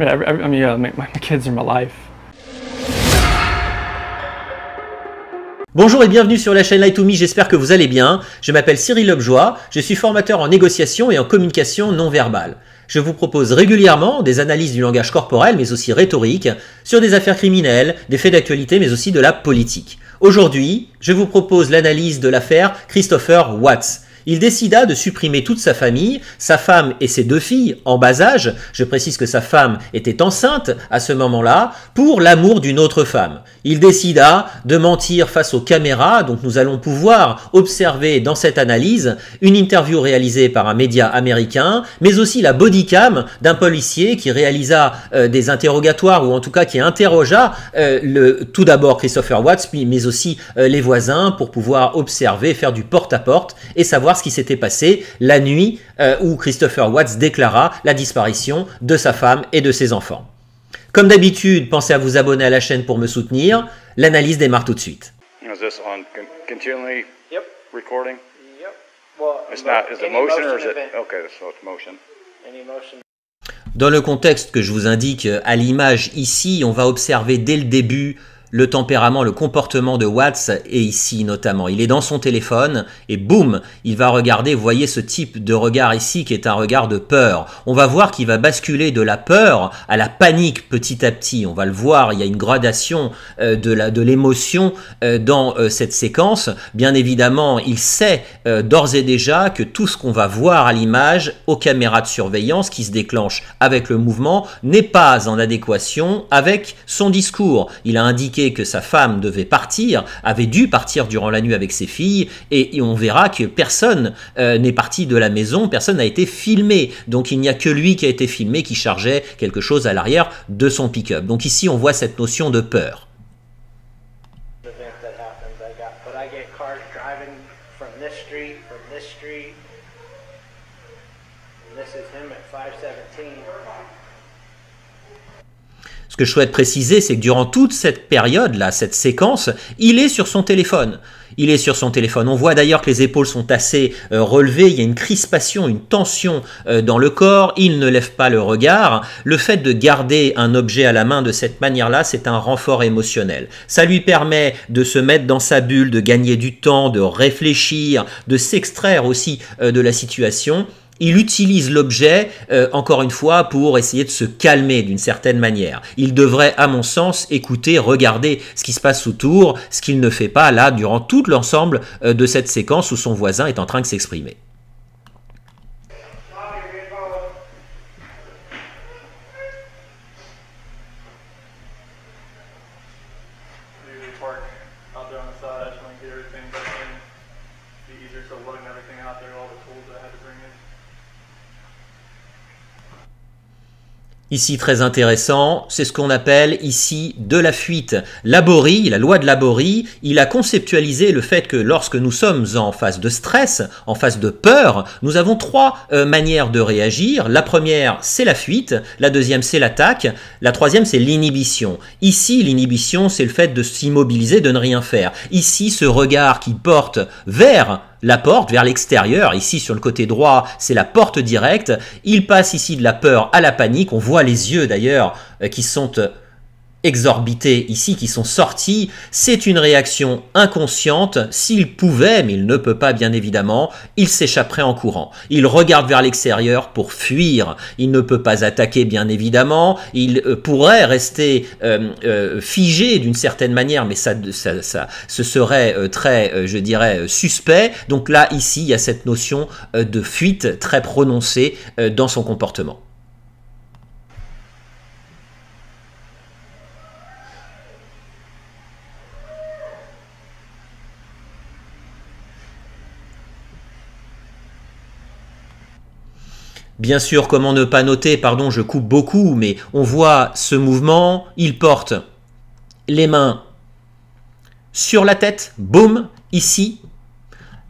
I mean, yeah, my kids are my life. Bonjour et bienvenue sur la chaîne Lie to Me, j'espère que vous allez bien. Je m'appelle Cyril Lobjoie, je suis formateur en négociation et en communication non verbale. Je vous propose régulièrement des analyses du langage corporel mais aussi rhétorique sur des affaires criminelles, des faits d'actualité mais aussi de la politique. Aujourd'hui, je vous propose l'analyse de l'affaire Christopher Watts. Il décida de supprimer toute sa famille, sa femme et ses deux filles en bas âge, je précise que sa femme était enceinte à ce moment-là, pour l'amour d'une autre femme. Il décida de mentir face aux caméras, donc nous allons pouvoir observer dans cette analyse une interview réalisée par un média américain, mais aussi la bodycam d'un policier qui réalisa des interrogatoires, ou en tout cas qui interrogea tout d'abord Christopher Watts, mais aussi les voisins pour pouvoir observer, faire du porte-à-porte et savoir ce qui s'était passé la nuit où Christopher Watts déclara la disparition de sa femme et de ses enfants. Comme d'habitude, pensez à vous abonner à la chaîne pour me soutenir. L'analyse démarre tout de suite. Is this on continually Yep. recording? Yep. Well, It's not, is it any motion or is it, event. okay, so it's motion. Any motion. Dans le contexte que je vous indique à l'image ici, on va observer dès le début le tempérament, le comportement de Watts, et ici notamment. Il est dans son téléphone et boum, il va regarder, vous voyez ce type de regard ici qui est un regard de peur. On va voir qu'il va basculer de la peur à la panique petit à petit. On va le voir, il y a une gradation de l'émotion dans cette séquence. Bien évidemment, il sait d'ores et déjà que tout ce qu'on va voir à l'image, aux caméras de surveillance qui se déclenchent avec le mouvement, n'est pas en adéquation avec son discours. Il a indiqué que sa femme devait partir, avait dû partir durant la nuit avec ses filles, et on verra que personne n'est parti de la maison, personne n'a été filmé. Donc il n'y a que lui qui a été filmé, qui chargeait quelque chose à l'arrière de son pick-up. Donc ici on voit cette notion de peur. Event that happens. But I get cars driving from this street, and this is him at 517. Ce que je souhaite préciser, c'est que durant toute cette période-là, cette séquence, il est sur son téléphone. Il est sur son téléphone. On voit d'ailleurs que les épaules sont assez relevées, il y a une crispation, une tension dans le corps, il ne lève pas le regard. Le fait de garder un objet à la main de cette manière-là, c'est un renfort émotionnel. Ça lui permet de se mettre dans sa bulle, de gagner du temps, de réfléchir, de s'extraire aussi de la situation. Il utilise l'objet, encore une fois, pour essayer de se calmer d'une certaine manière. Il devrait, à mon sens, écouter, regarder ce qui se passe autour, ce qu'il ne fait pas là durant tout l'ensemble de cette séquence où son voisin est en train de s'exprimer. Ici, très intéressant, c'est ce qu'on appelle ici de la fuite. Laborie, la loi de Laborie, il a conceptualisé le fait que lorsque nous sommes en phase de stress, en phase de peur, nous avons trois manières de réagir. La première, c'est la fuite. La deuxième, c'est l'attaque. La troisième, c'est l'inhibition. Ici, l'inhibition, c'est le fait de s'immobiliser, de ne rien faire. Ici, ce regard qui porte vers la porte, vers l'extérieur, ici sur le côté droit, c'est la porte directe. Il passe ici de la peur à la panique. On voit les yeux d'ailleurs qui sont exorbités ici, qui sont sortis. C'est une réaction inconsciente. S'il pouvait, mais il ne peut pas bien évidemment, il s'échapperait en courant. Il regarde vers l'extérieur pour fuir. Il ne peut pas attaquer bien évidemment. Il pourrait rester figé d'une certaine manière, mais ce serait très, je dirais, suspect. Donc là, ici, il y a cette notion de fuite très prononcée dans son comportement. Bien sûr, comment ne pas noter, pardon, je coupe beaucoup, mais on voit ce mouvement, il porte les mains sur la tête, boum, ici.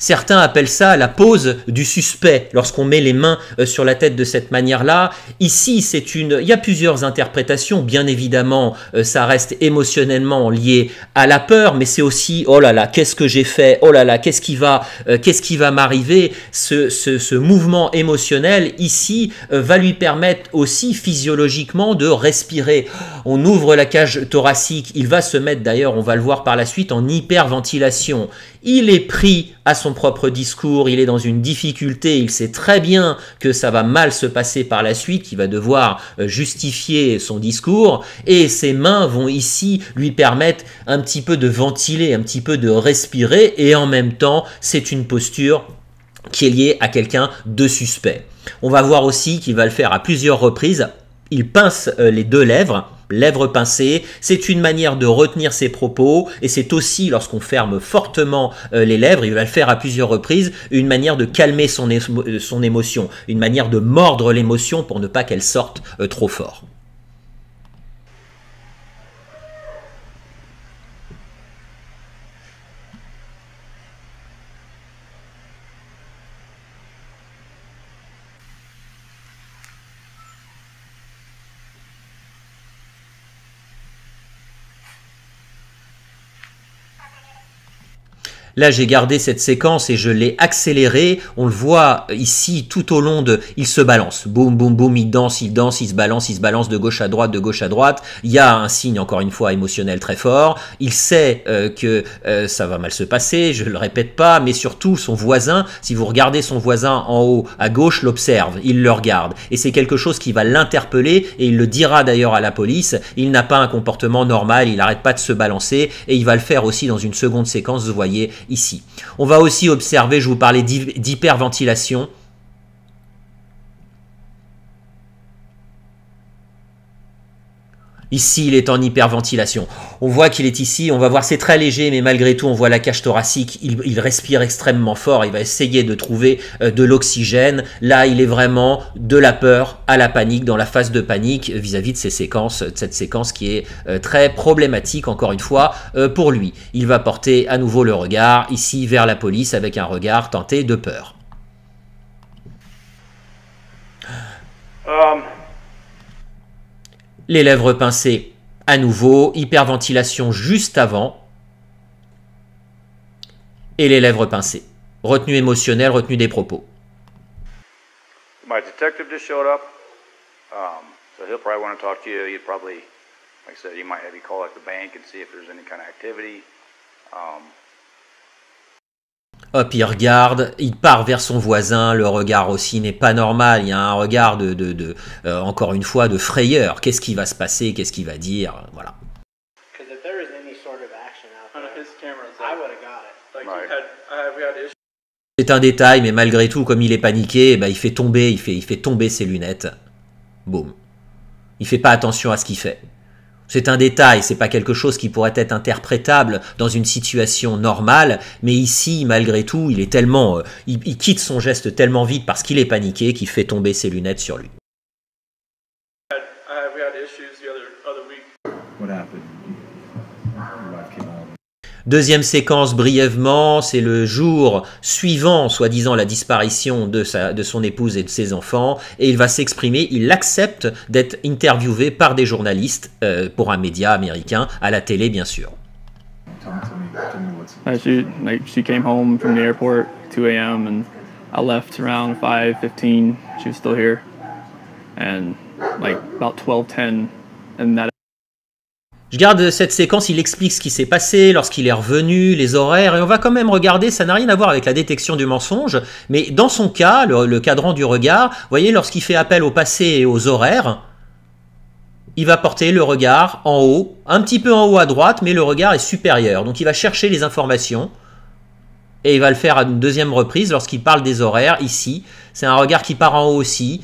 Certains appellent ça la pose du suspect, lorsqu'on met les mains sur la tête de cette manière-là. Ici, il y a plusieurs interprétations. Bien évidemment, ça reste émotionnellement lié à la peur, mais c'est aussi, oh là là, qu'est-ce que j'ai fait? Oh là là, qu'est-ce qui va m'arriver? Ce mouvement émotionnel, ici, va lui permettre aussi physiologiquement de respirer. On ouvre la cage thoracique, il va se mettre d'ailleurs, on va le voir par la suite, en hyperventilation. Il est pris à son propre discours, il est dans une difficulté, il sait très bien que ça va mal se passer par la suite, qu'il va devoir justifier son discours, et ses mains vont ici lui permettre un petit peu de ventiler, un petit peu de respirer, et en même temps, c'est une posture qui est liée à quelqu'un de suspect. On va voir aussi qu'il va le faire à plusieurs reprises. Il pince les deux lèvres pincées, c'est une manière de retenir ses propos, et c'est aussi, lorsqu'on ferme fortement les lèvres, il va le faire à plusieurs reprises, une manière de calmer son émotion, une manière de mordre l'émotion pour ne pas qu'elle sorte trop fort. Là, j'ai gardé cette séquence et je l'ai accélérée. On le voit ici tout au long il se balance. Boum, boum, boum, il danse, il se balance de gauche à droite, de gauche à droite. Il y a un signe, encore une fois, émotionnel très fort. Il sait que ça va mal se passer, je ne le répète pas, mais surtout son voisin, si vous regardez son voisin en haut à gauche, l'observe, il le regarde. Et c'est quelque chose qui va l'interpeller, et il le dira d'ailleurs à la police. Il n'a pas un comportement normal, il n'arrête pas de se balancer, et il va le faire aussi dans une seconde séquence, vous voyez, ici. On va aussi observer, je vous parlais d'hyperventilation. Ici, il est en hyperventilation. On voit qu'il est ici, on va voir, c'est très léger, mais malgré tout, on voit la cage thoracique. Il respire extrêmement fort, il va essayer de trouver de l'oxygène. Là, il est vraiment de la peur à la panique, dans la phase de panique vis-à-vis de cette séquence qui est très problématique, encore une fois, pour lui. Il va porter à nouveau le regard, ici, vers la police, avec un regard tenté de peur. Les lèvres pincées à nouveau, hyperventilation juste avant, et les lèvres pincées. Retenue émotionnelle, retenue des propos. My detective just showed up, so he'll probably want to talk to you. He'd probably, like I said, he might have you call at the bank and see if there's any kind of activity. Hop, il regarde, il part vers son voisin, le regard aussi n'est pas normal, il y a un regard encore une fois, de frayeur. Qu'est-ce qui va se passer, qu'est-ce qu'il va dire, voilà. C'est un détail, mais malgré tout, comme il est paniqué, il fait tomber ses lunettes. Boum. Il fait pas attention à ce qu'il fait. C'est un détail, c'est pas quelque chose qui pourrait être interprétable dans une situation normale, mais ici, malgré tout, il est tellement, il quitte son geste tellement vite parce qu'il est paniqué qu'il fait tomber ses lunettes sur lui. Deuxième séquence brièvement, c'est le jour suivant, soi-disant, la disparition de son épouse et de ses enfants, et il va s'exprimer, il accepte d'être interviewé par des journalistes pour un média américain, à la télé bien sûr. She came home from the airport at 2 a.m. and I left around 5:15. She was still here, and like about 12:10, and that. Je garde cette séquence, il explique ce qui s'est passé lorsqu'il est revenu, les horaires, et on va quand même regarder, ça n'a rien à voir avec la détection du mensonge, mais dans son cas, le cadran du regard, vous voyez, lorsqu'il fait appel au passé et aux horaires, il va porter le regard en haut, un petit peu en haut à droite, mais le regard est supérieur. Donc il va chercher les informations, et il va le faire à une deuxième reprise lorsqu'il parle des horaires, ici. C'est un regard qui part en haut aussi,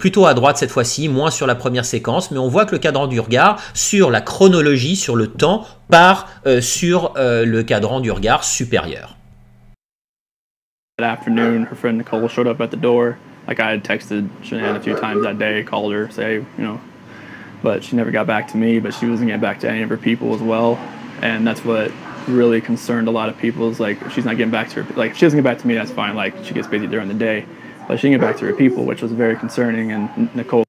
plutôt à droite cette fois-ci, moins sur la première séquence, mais on voit que le cadran du regard, sur la chronologie, sur le temps, part sur le cadran du regard supérieur. That afternoon, her friend Nicole showed up at the door. Like I had texted Shanann a few times that day, called her, say, but she never got back to me, but she wasn't getting back to any of her people as well. And that's what really concerned a lot of people. Is like, if she's not getting back to her, like, if she doesn't get back to me, that's fine. Like, she gets busy during the day, but she didn't get back to her people, which was very concerning. And Nicole.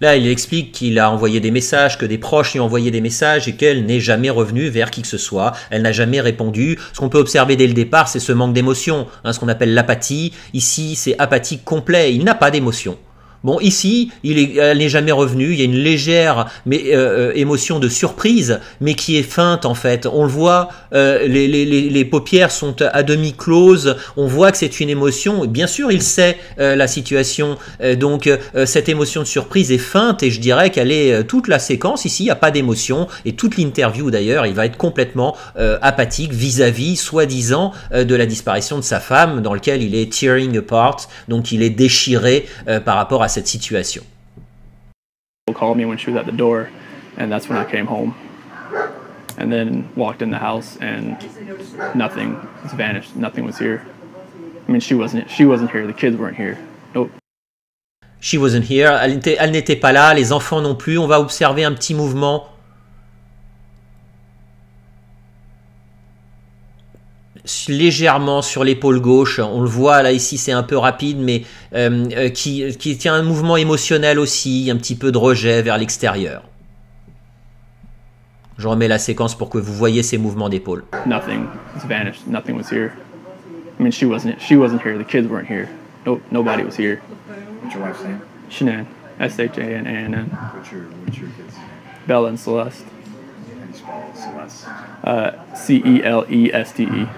Là, il explique qu'il a envoyé des messages, que des proches lui ont envoyé des messages et qu'elle n'est jamais revenue vers qui que ce soit. Elle n'a jamais répondu. Ce qu'on peut observer dès le départ, c'est ce manque d'émotion, hein, ce qu'on appelle l'apathie. Ici, c'est apathique complet. Il n'a pas d'émotion. Bon, ici, elle n'est jamais revenue. Il y a une légère émotion de surprise, mais qui est feinte en fait. On le voit, les paupières sont à demi closes. On voit que c'est une émotion. Bien sûr, il sait la situation. Donc, cette émotion de surprise est feinte et je dirais qu'elle est toute la séquence. Ici, il n'y a pas d'émotion et toute l'interview d'ailleurs, il va être complètement apathique vis-à-vis, soi-disant, de la disparition de sa femme, dans lequel il est tearing apart. Donc, il est déchiré par rapport à cette situation. She called me when she was at the door, and that's when I came home, and then walked in the house, and nothing has vanished. Nothing was here. I mean, she wasn't here. The kids weren't here. Nope. She wasn't here. Elle n'était pas là. Les enfants non plus. On va observer un petit mouvement légèrement sur l'épaule gauche, on le voit là ici, c'est un peu rapide, mais qui tient un mouvement émotionnel aussi, un petit peu de rejet vers l'extérieur. Je remets la séquence pour que vous voyez ces mouvements d'épaule. Nothing has vanished. Nothing was here. I mean, she wasn't here. The kids weren't here. Nope, nobody was here. What's your wife's name? Shanann, S-H-A-N-A-N-N. What's your kids' name? Bella and Celeste. How do you spell Celeste? C-E-L-E-S-T-E.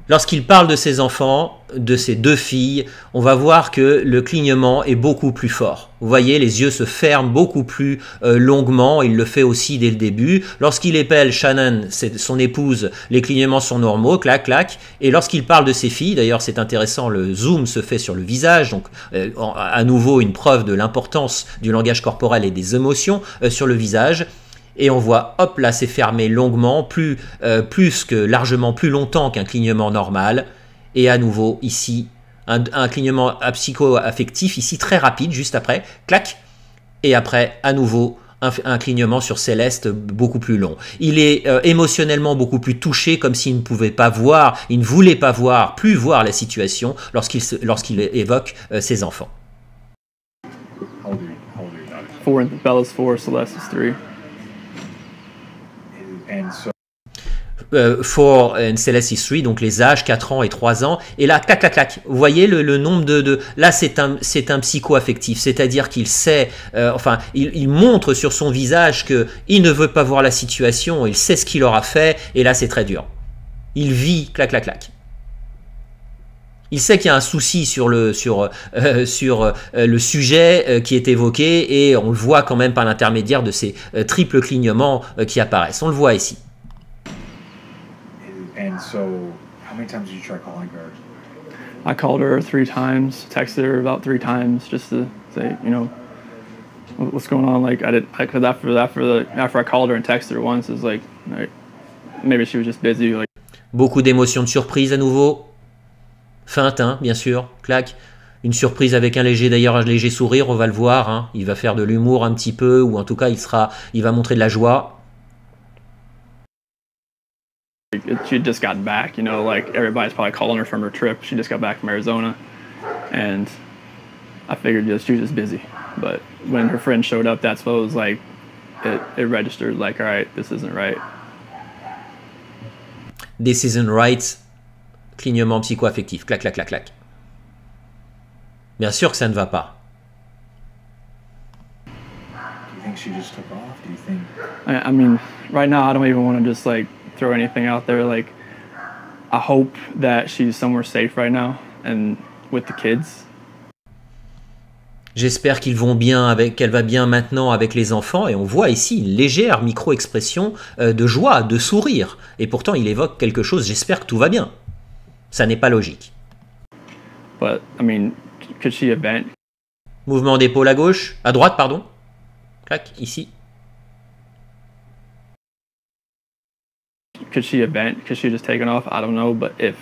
Lorsqu'il parle de ses enfants, de ses deux filles, on va voir que le clignement est beaucoup plus fort. Vous voyez, les yeux se ferment beaucoup plus longuement, il le fait aussi dès le début. Lorsqu'il appelle Shanann, c'est son épouse, les clignements sont normaux, clac, clac. Et lorsqu'il parle de ses filles, d'ailleurs c'est intéressant, le zoom se fait sur le visage, donc à nouveau une preuve de l'importance du langage corporel et des émotions sur le visage. Et on voit, hop, là, c'est fermé longuement, largement plus longtemps qu'un clignement normal. Et à nouveau, ici, un clignement psycho-affectif, ici, très rapide, juste après, clac. Et après, à nouveau, un clignement sur Céleste beaucoup plus long. Il est émotionnellement beaucoup plus touché, comme s'il ne pouvait pas voir, il ne voulait pas voir, plus voir la situation lorsqu'il évoque ses enfants. How old are your daughters? 4, Bella's 4, Celeste is 3. And so 4 and Celeste is 3, donc les âges 4 ans et 3 ans. Et là, clac, clac, clac. Vous voyez le nombre de... Là, c'est un psycho-affectif, c'est-à-dire qu'il sait... il montre sur son visage qu'il ne veut pas voir la situation, il sait ce qu'il aura fait, et là, c'est très dur. Il vit, clac, clac, clac. Il sait qu'il y a un souci sur le sujet qui est évoqué et on le voit quand même par l'intermédiaire de ces triples clignements qui apparaissent. On le voit ici. and so how many times did you try calling her? I called her 3 times, texted her about 3 times just to say, you know, what's going on. Like because after I called her and texted her once, it's like maybe she was just busy. Like. Beaucoup d'émotions de surprise à nouveau. Feinte, hein, bien sûr, clac. Une surprise avec un léger sourire, on va le voir. Hein. Il va faire de l'humour un petit peu, ou en tout cas, il va montrer de la joie. She just got back, you know, like everybody's probably calling her from her trip. She just got back from Arizona, and I figured she was just busy. But when her friend showed up, that's what it was like. It registered like, all right, this isn't right. This isn't right. Clignement psycho-affectif. Clac, clac, clac, clac. Bien sûr que ça ne va pas. Do you think she just took off? Do you think? I mean, right now I don't even want to just like throw anything out there. Like, I hope that she's somewhere safe right now and with the kids. J'espère qu'elle va bien maintenant avec les enfants, et on voit ici une légère micro-expression de joie, de sourire. Et pourtant, il évoque quelque chose, j'espère que tout va bien. Ça n'est pas logique. But, I mean, could she have been... Mouvement d'épaule à gauche, à droite, pardon. Clac, ici. Could she just taken off? I don't know, but if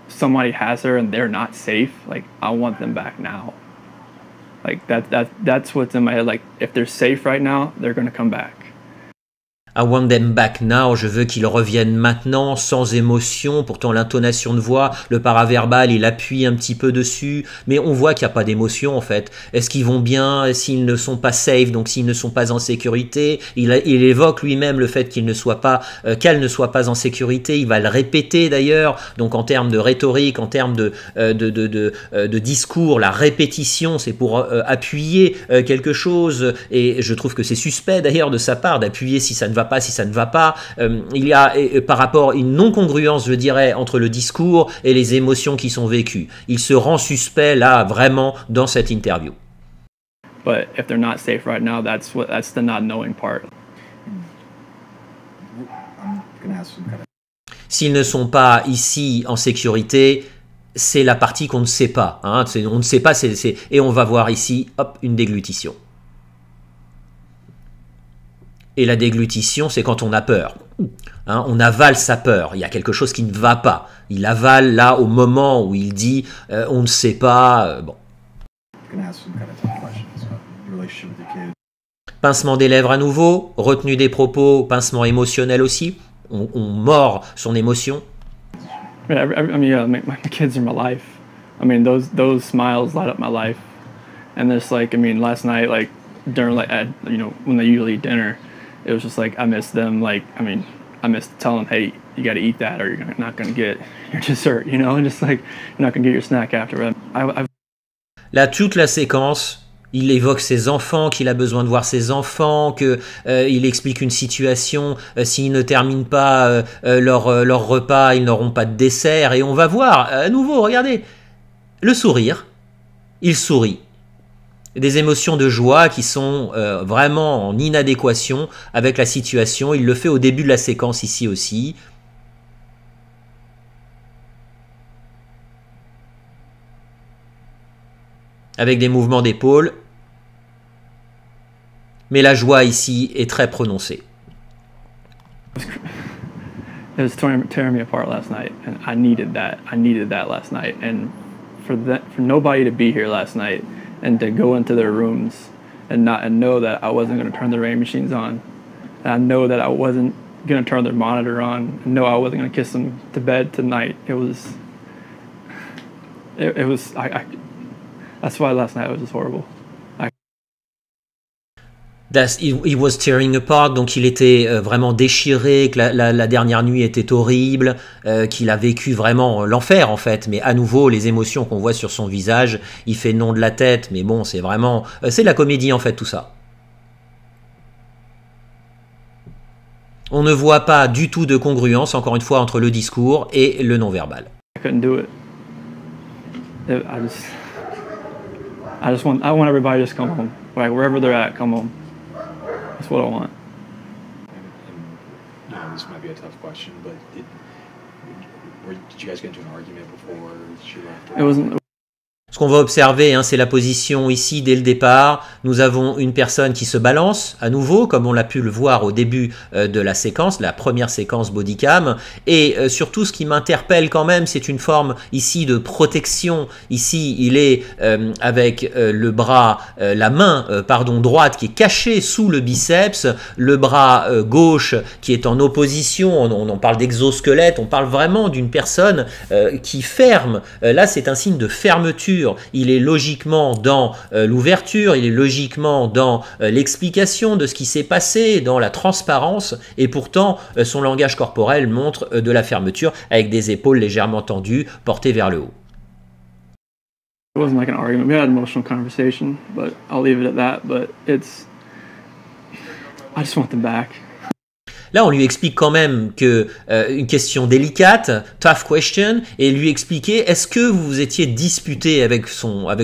somebody has her and they're not safe, like, I want them back now. Like, that's what's in my head. Like, if they're safe right now, they're going to come back. I want them back now, je veux qu'ils reviennent maintenant, sans émotion. Pourtant l'intonation de voix, le paraverbal, il appuie un petit peu dessus, mais on voit qu'il n'y a pas d'émotion en fait. Est-ce qu'ils vont bien, s'ils ne sont pas safe, donc s'ils ne sont pas en sécurité? Il évoque lui-même le fait qu'il ne soit pas, qu'elle ne soit pas en sécurité, il va le répéter d'ailleurs, donc en termes de rhétorique, en termes de discours, la répétition, c'est pour appuyer quelque chose, et je trouve que c'est suspect d'ailleurs de sa part d'appuyer si ça ne va pas, si ça ne va pas. Il y a par rapport une non-congruence, je dirais, entre le discours et les émotions qui sont vécues. Il se rend suspect là vraiment dans cette interview. But if they're not safe right now, that's the not knowing part. I'm gonna ask some kind of S'ils ne sont pas ici en sécurité, c'est la partie qu'on ne sait pas. Hein. On ne sait pas, et on va voir ici, hop, une déglutition. Et la déglutition, c'est quand on a peur. Hein, on avale sa peur. Il y a quelque chose qui ne va pas. Il avale là au moment où il dit on ne sait pas. Bon. gonna ask some kind of tough questions about your relationship with your kids. Pincement des lèvres à nouveau, retenue des propos, pincement émotionnel aussi. On mord son émotion. I mean, yeah, my kids are my life. I mean, those smiles light up my life. And it's like, I mean, last night, like during when they usually eat dinner, it was just like I miss them. Like, I mean, I miss telling them, hey, you got to eat that, or you're not going to get your dessert. You know, and just like you're not going to get your snack after. Là, toute la séquence. Il évoque ses enfants, qu'il a besoin de voir ses enfants, qu'il explique une situation, s'ils ne terminent pas leur repas, ils n'auront pas de dessert. Et on va voir, à nouveau, regardez, le sourire, il sourit. Des émotions de joie qui sont vraiment en inadéquation avec la situation. Il le fait au début de la séquence ici aussi. Avec des mouvements d'épaule. Mais la joie ici est très prononcée. It was tearing me apart last night, and I needed that. I needed that last night, and for nobody to be here last night and to go into their rooms and know that I wasn't going to turn the rain machines on, and I know that I wasn't going to turn their monitor on, and know I wasn't going to kiss them to bed tonight. It was. That's why last night was just horrible. He was tearing apart, donc il était vraiment déchiré, que la dernière nuit était horrible, qu'il a vécu vraiment l'enfer en fait, mais à nouveau les émotions qu'on voit sur son visage, il fait non de la tête, mais bon c'est vraiment, c'est de la comédie en fait tout ça. On ne voit pas du tout de congruence, encore une fois, entre le discours et le non-verbal. I couldn't do it. I want everybody to just come home. Like wherever they're at, come home. That's what I want. And this might be a tough question, but did you guys get into an argument before she left? It wasn't. Ce qu'on va observer, hein, c'est la position ici dès le départ. Nous avons une personne qui se balance à nouveau, comme on l'a pu le voir au début de la séquence, la première séquence bodycam. Et surtout, ce qui m'interpelle quand même, c'est une forme ici de protection. Ici, il est avec le bras, la main, droite qui est cachée sous le biceps, le bras gauche qui est en opposition. On parle d'exosquelette, on parle vraiment d'une personne qui ferme. Là, c'est un signe de fermeture. Il est logiquement dans l'ouverture, il est logiquement dans l'explication de ce qui s'est passé, dans la transparence, et pourtant son langage corporel montre de la fermeture avec des épaules légèrement tendues, portées vers le haut. It wasn't like an argument. We had an emotional conversation, but I'll leave it at that. But I just want them back. Là, on lui explique quand même que une question délicate, tough question, et lui expliquer est-ce que vous vous étiez disputé avec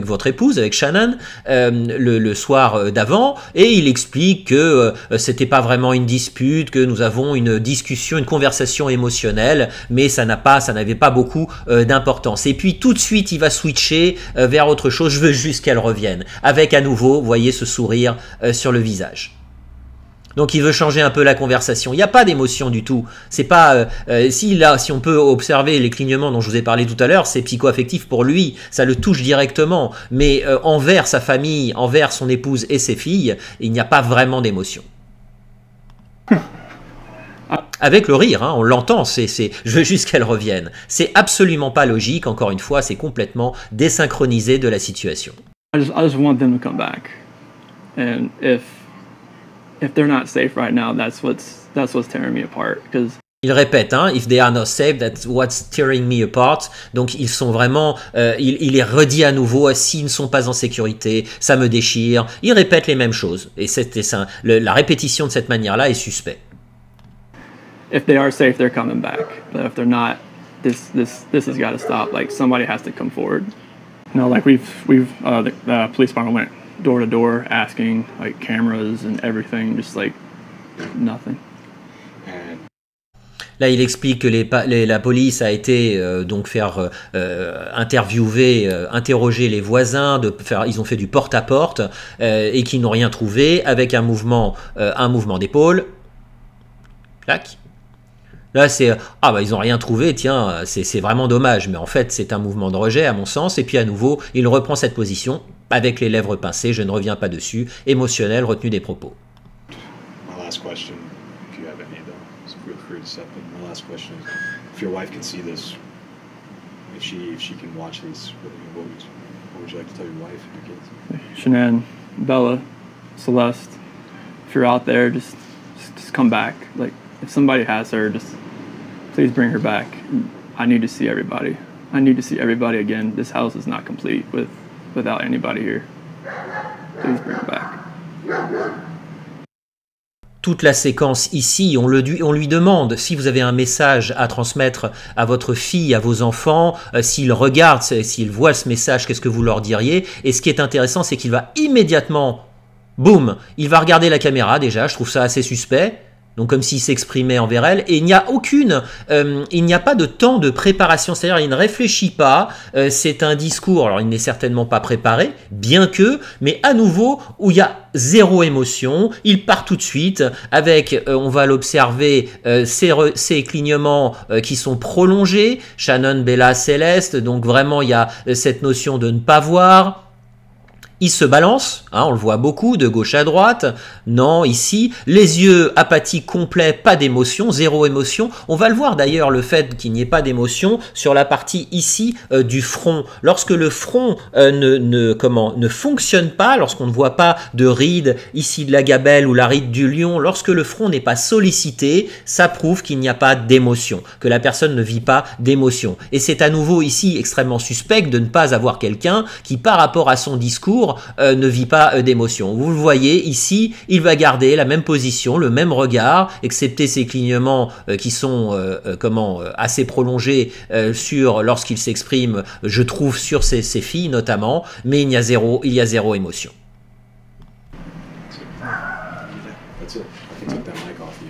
votre épouse, avec Shannon, le soir d'avant, et il explique que c'était pas vraiment une dispute, que nous avons une discussion, une conversation émotionnelle, mais ça n'avait pas beaucoup d'importance. Et puis tout de suite, il va switcher vers autre chose. Je veux juste qu'elle revienne, avec à nouveau, vous voyez ce sourire sur le visage. Donc il veut changer un peu la conversation. Il n'y a pas d'émotion du tout. C'est pas si on peut observer les clignements dont je vous ai parlé tout à l'heure, c'est psycho-affectif pour lui. Ça le touche directement. Mais envers sa famille, envers son épouse et ses filles, il n'y a pas vraiment d'émotion. avec le rire, hein, on l'entend, je veux juste qu'elle revienne. C'est absolument pas logique, encore une fois, c'est complètement désynchronisé de la situation. I just want them to come back, and if they're not safe right now, that's what's tearing me apart. Because il répète, hein, if they are not safe, that's what's tearing me apart. Donc ils sont vraiment, il les redit à nouveau, s'ils ne sont pas en sécurité, ça me déchire. Il répète les mêmes choses, et la répétition de cette manière-là est suspect. If they are safe, they're coming back. But if they're not, this has got to stop. Like somebody has to come forward. You know, like the police department went door to door asking, like cameras and everything, just like nothing. Là, il explique que la police a été donc faire interroger les voisins, ils ont fait du porte-à-porte et qu'ils n'ont rien trouvé avec un mouvement d'épaule. Clac. Là, c'est ils n'ont rien trouvé, tiens, c'est vraiment dommage. Mais en fait, c'est un mouvement de rejet, à mon sens. Et puis, à nouveau, il reprend cette position avec les lèvres pincées. Je ne reviens pas dessus. Émotionnel, retenue des propos. My last question, if you have any of them, so feel free to step in. My last question is, if your wife can see this, if she can watch these, what would you like to tell your wife and your kids? Shanann, Bella, Celeste, if you're out there, just come back. Like, if somebody has her, just please bring her back. I need to see everybody. I need to see everybody again. This house is not complete without anybody here. Please bring her back. Toute la séquence ici, on lui demande si vous avez un message à transmettre à votre fille, à vos enfants, s'ils regardent, s'ils voient ce message, qu'est-ce que vous leur diriez? Et ce qui est intéressant, c'est qu'il va immédiatement, boum, il va regarder la caméra déjà, je trouve ça assez suspect. Donc comme s'il s'exprimait envers elle, et il n'y a pas de temps de préparation, c'est-à-dire il ne réfléchit pas, c'est un discours, alors il n'est certainement pas préparé, bien que, mais à nouveau, où il y a zéro émotion, il part tout de suite avec, on va l'observer, ces clignements qui sont prolongés, Shannon, Bella, Céleste, donc vraiment il y a cette notion de ne pas voir. Il se balance, hein, on le voit beaucoup, de gauche à droite. Non, ici, les yeux apathiques complets, pas d'émotion, zéro émotion. On va le voir d'ailleurs, le fait qu'il n'y ait pas d'émotion sur la partie ici du front. Lorsque le front ne fonctionne pas, lorsqu'on ne voit pas de ride ici de la gabelle ou la ride du lion, lorsque le front n'est pas sollicité, ça prouve qu'il n'y a pas d'émotion, que la personne ne vit pas d'émotion. Et c'est à nouveau ici extrêmement suspect de ne pas avoir quelqu'un qui, par rapport à son discours, ne vit pas d'émotion. Vous le voyez ici, il va garder la même position, le même regard, excepté ces clignements qui sont assez prolongés lorsqu'il s'exprime, je trouve, sur ses filles notamment, mais il y a zéro émotion. That's it. I can take that mic off you.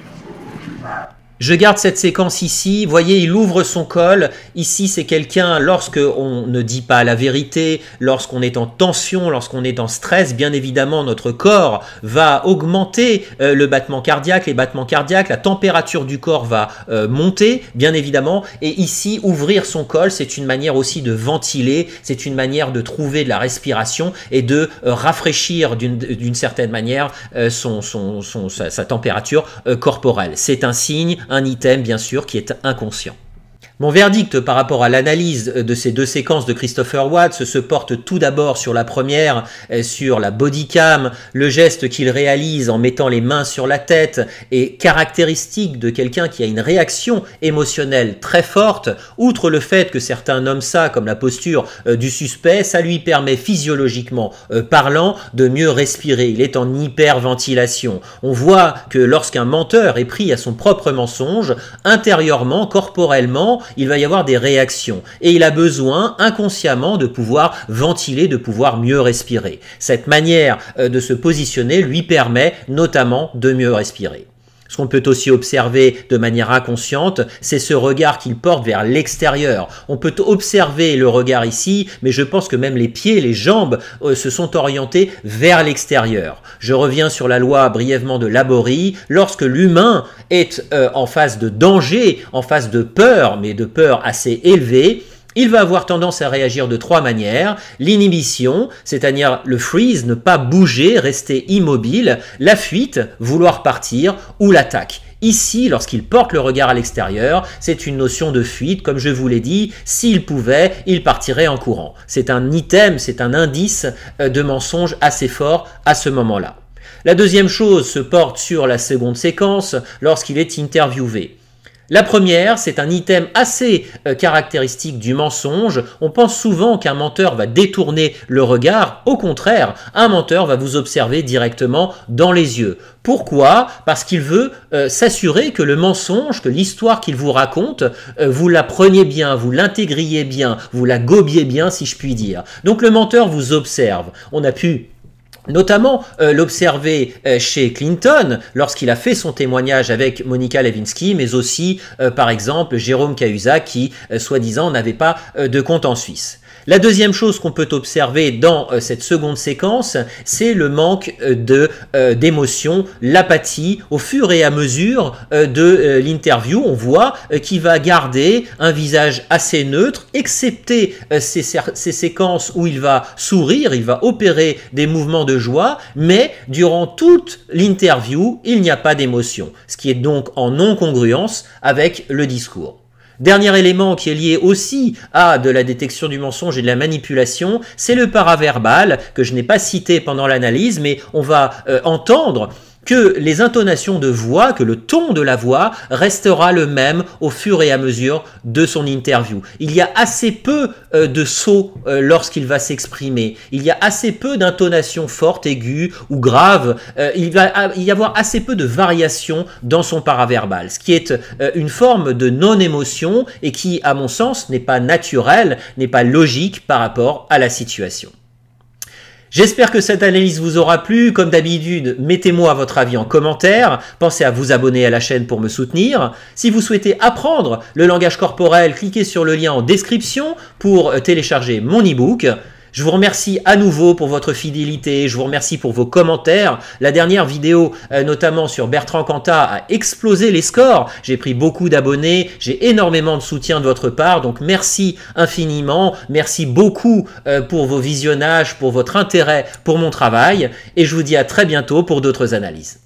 Je garde cette séquence ici, vous voyez, il ouvre son col, ici c'est quelqu'un, lorsqu'on ne dit pas la vérité, lorsqu'on est en tension, lorsqu'on est en stress, bien évidemment notre corps va augmenter le battement cardiaque, les battements cardiaques, la température du corps va monter, bien évidemment, et ici ouvrir son col, c'est une manière aussi de ventiler, c'est une manière de trouver de la respiration et de rafraîchir d'une certaine manière sa température corporelle. C'est un signe, un item bien sûr qui est inconscient. Mon verdict par rapport à l'analyse de ces deux séquences de Christopher Watts se porte tout d'abord sur la première, sur la body cam. Le geste qu'il réalise en mettant les mains sur la tête est caractéristique de quelqu'un qui a une réaction émotionnelle très forte. Outre le fait que certains nomment ça comme la posture du suspect, ça lui permet physiologiquement parlant de mieux respirer. Il est en hyperventilation. On voit que lorsqu'un menteur est pris à son propre mensonge, intérieurement, corporellement, il va y avoir des réactions et il a besoin inconsciemment de pouvoir ventiler, de pouvoir mieux respirer. Cette manière de se positionner lui permet notamment de mieux respirer. Ce qu'on peut aussi observer de manière inconsciente, c'est ce regard qu'il porte vers l'extérieur. On peut observer le regard ici, mais je pense que même les pieds, les jambes se sont orientés vers l'extérieur. Je reviens sur la loi brièvement de Laborie. Lorsque l'humain est en face de danger, en face de peur, mais de peur assez élevée, il va avoir tendance à réagir de trois manières. L'inhibition, c'est-à-dire le freeze, ne pas bouger, rester immobile. La fuite, vouloir partir, ou l'attaque. Ici, lorsqu'il porte le regard à l'extérieur, c'est une notion de fuite. Comme je vous l'ai dit, s'il pouvait, il partirait en courant. C'est un item, c'est un indice de mensonge assez fort à ce moment-là. La deuxième chose se porte sur la seconde séquence lorsqu'il est interviewé. La première, c'est un item assez caractéristique du mensonge. On pense souvent qu'un menteur va détourner le regard. Au contraire, un menteur va vous observer directement dans les yeux. Pourquoi? Parce qu'il veut s'assurer que le mensonge, que l'histoire qu'il vous raconte, vous la preniez bien, vous l'intégriez bien, vous la gobiez bien, si je puis dire. Donc le menteur vous observe. On a pu notamment l'observer chez Clinton lorsqu'il a fait son témoignage avec Monica Lewinsky, mais aussi par exemple Jérôme Cahuzac qui soi-disant n'avait pas de compte en Suisse. La deuxième chose qu'on peut observer dans cette seconde séquence, c'est le manque d'émotion, l'apathie. Au fur et à mesure de l'interview, on voit qu'il va garder un visage assez neutre, excepté ces séquences où il va sourire, il va opérer des mouvements de joie, mais durant toute l'interview, il n'y a pas d'émotion, ce qui est donc en non-congruence avec le discours. Dernier élément qui est lié aussi à de la détection du mensonge et de la manipulation, c'est le paraverbal que je n'ai pas cité pendant l'analyse, mais on va entendre que les intonations de voix, que le ton de la voix restera le même au fur et à mesure de son interview. Il y a assez peu de sauts lorsqu'il va s'exprimer. Il y a assez peu d'intonations fortes, aiguës ou graves. Il va y avoir assez peu de variations dans son paraverbal, ce qui est une forme de non-émotion et qui, à mon sens, n'est pas naturel, n'est pas logique par rapport à la situation. J'espère que cette analyse vous aura plu. Comme d'habitude, mettez-moi votre avis en commentaire. Pensez à vous abonner à la chaîne pour me soutenir. Si vous souhaitez apprendre le langage corporel, cliquez sur le lien en description pour télécharger mon e-book. Je vous remercie à nouveau pour votre fidélité, je vous remercie pour vos commentaires. La dernière vidéo, notamment sur Bertrand Cantat, a explosé les scores. J'ai pris beaucoup d'abonnés, j'ai énormément de soutien de votre part, donc merci infiniment. Merci beaucoup pour vos visionnages, pour votre intérêt pour mon travail, et je vous dis à très bientôt pour d'autres analyses.